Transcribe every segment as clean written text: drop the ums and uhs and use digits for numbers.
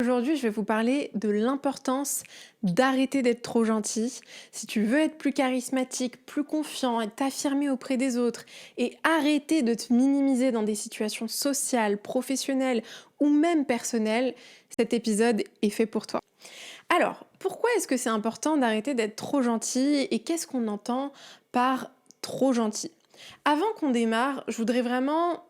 Aujourd'hui, je vais vous parler de l'importance d'arrêter d'être trop gentil. Si tu veux être plus charismatique, plus confiant et t'affirmer auprès des autres et arrêter de te minimiser dans des situations sociales, professionnelles ou même personnelles, cet épisode est fait pour toi. Alors, pourquoi est-ce que c'est important d'arrêter d'être trop gentil et qu'est-ce qu'on entend par trop gentil? Avant qu'on démarre, je voudrais vraiment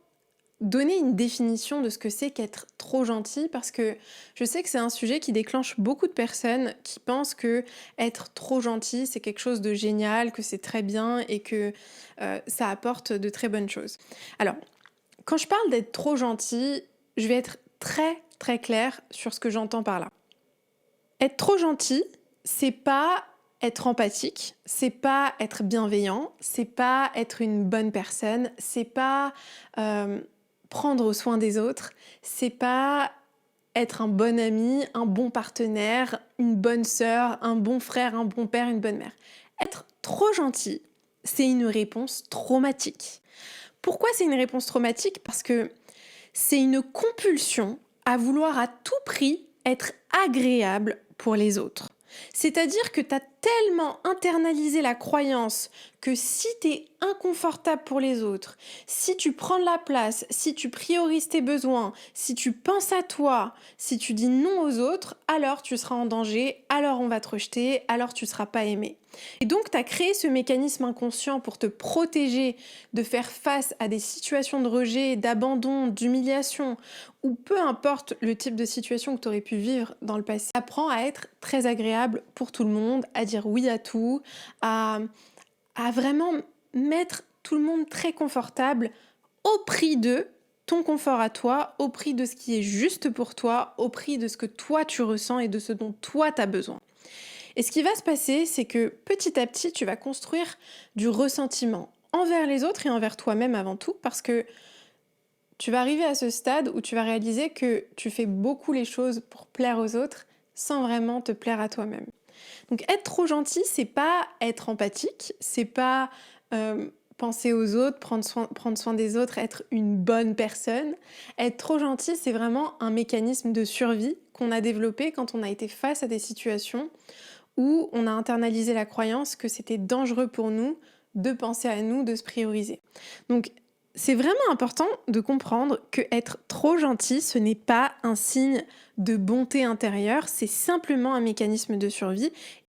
donner une définition de ce que c'est qu'être trop gentil parce que je sais que c'est un sujet qui déclenche beaucoup de personnes qui pensent que être trop gentil, c'est quelque chose de génial, que c'est très bien et que ça apporte de très bonnes choses. Alors, quand je parle d'être trop gentil, je vais être très très claire sur ce que j'entends par là. Être trop gentil, c'est pas être empathique, c'est pas être bienveillant, c'est pas être une bonne personne, c'est pas euh, prendre soin des autres, c'est pas être un bon ami, un bon partenaire, une bonne sœur, un bon frère, un bon père, une bonne mère. Être trop gentil, c'est une réponse traumatique. Pourquoi c'est une réponse traumatique? Parce que c'est une compulsion à vouloir à tout prix être agréable pour les autres. C'est-à-dire que tu as tellement internalisé la croyance que si tu es inconfortable pour les autres, si tu prends de la place, si tu priorises tes besoins, si tu penses à toi, si tu dis non aux autres, alors tu seras en danger, alors on va te rejeter, alors tu ne seras pas aimé. Et donc tu as créé ce mécanisme inconscient pour te protéger de faire face à des situations de rejet, d'abandon, d'humiliation, ou peu importe le type de situation que tu aurais pu vivre dans le passé. Apprends à être très agréable pour tout le monde, à dire oui à tout, à, à vraiment mettre tout le monde très confortable au prix de ton confort à toi, au prix de ce qui est juste pour toi, au prix de ce que toi tu ressens et de ce dont toi tu as besoin. Et ce qui va se passer, c'est que petit à petit, tu vas construire du ressentiment envers les autres et envers toi-même avant tout, parce que tu vas arriver à ce stade où tu vas réaliser que tu fais beaucoup les choses pour plaire aux autres sans vraiment te plaire à toi-même. Donc être trop gentil, c'est pas être empathique, c'est pas penser aux autres, prendre soin des autres, être une bonne personne. Être trop gentil, c'est vraiment un mécanisme de survie qu'on a développé quand on a été face à des situations où on a internalisé la croyance que c'était dangereux pour nous de penser à nous, de se prioriser. Donc, c'est vraiment important de comprendre que être trop gentil, ce n'est pas un signe de bonté intérieure, c'est simplement un mécanisme de survie